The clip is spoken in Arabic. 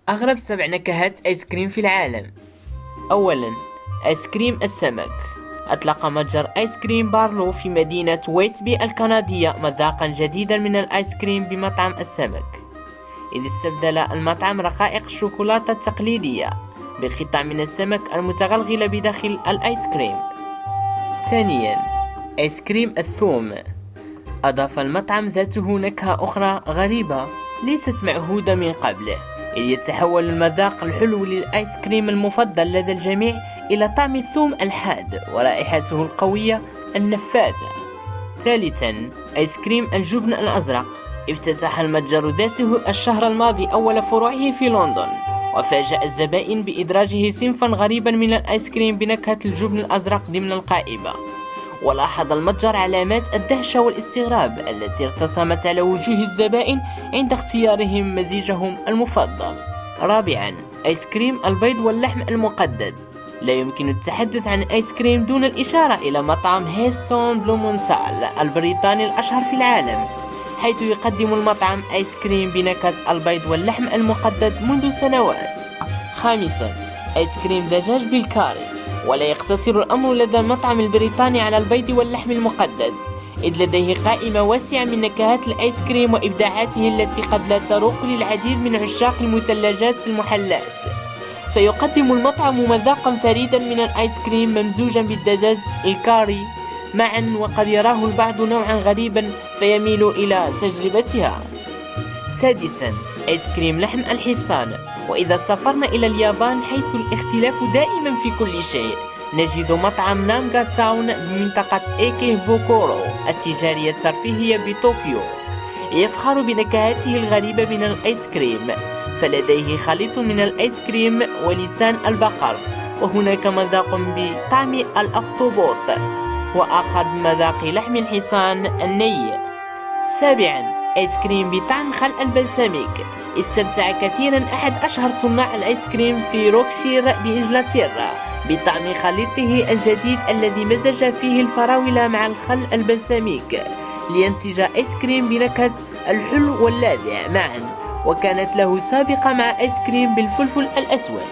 أغرب 7 نكهات آيس كريم في العالم. أولا، آيس كريم السمك. أطلق متجر آيس كريم بارلو في مدينة ويتبي الكندية مذاقا جديدا من الآيس كريم بمطعم السمك، إذ استبدل المطعم رقائق الشوكولاتة التقليدية بقطع من السمك المتغلغلة بداخل الآيس كريم. ثانيا، آيس كريم الثوم. أضاف المطعم ذاته نكهة أخرى غريبة ليست معهودة من قبل، إذ يتحول المذاق الحلو للآيس كريم المفضل لدى الجميع إلى طعم الثوم الحاد ورائحته القوية النفاذة. ثالثا، آيس كريم الجبن الأزرق. افتتح المتجر ذاته الشهر الماضي أول فروعه في لندن، وفاجأ الزبائن بإدراجه صنفا غريبا من الآيس كريم بنكهة الجبن الأزرق ضمن القائمة. ولاحظ المتجر علامات الدهشة والاستغراب التي ارتسمت على وجوه الزبائن عند اختيارهم مزيجهم المفضل. رابعا، آيس كريم البيض واللحم المقدد. لا يمكن التحدث عن آيس كريم دون الإشارة إلى مطعم هيستون بلومونتال البريطاني الأشهر في العالم، حيث يقدم المطعم آيس كريم بنكهة البيض واللحم المقدد منذ سنوات. خامسا، آيس كريم دجاج بالكاري. ولا يقتصر الأمر لدى المطعم البريطاني على البيض واللحم المقدد، إذ لديه قائمة واسعة من نكهات الآيس كريم وإبداعاته التي قد لا تروق للعديد من عشاق المثلجات المحلات. فيقدم المطعم مذاقا فريدا من الآيس كريم ممزوجا بالدجاج الكاري معا، وقد يراه البعض نوعا غريبا فيميل إلى تجربتها. سادسا، آيس كريم لحم الحصان. وإذا سافرنا إلى اليابان حيث الاختلاف دائما في كل شيء، نجد مطعم نانغا تاون بمنطقة إيكيهبوكورو التجارية الترفيهية بطوكيو يفخر بنكهاته الغريبة من الآيس كريم، فلديه خليط من الآيس كريم ولسان البقر، وهناك مذاق بطعم الأخطبوط وآخر بمذاق لحم الحصان الني. سابعا، آيس كريم بطعم خل البلسميك. استمتع كثيرا أحد أشهر صناع الآيس كريم في روكشير بإنجلترا بطعم خليطه الجديد الذي مزج فيه الفراولة مع الخل البلسميك لينتج آيس كريم بنكهة الحلو واللاذع معا، وكانت له سابقة مع آيس كريم بالفلفل الأسود.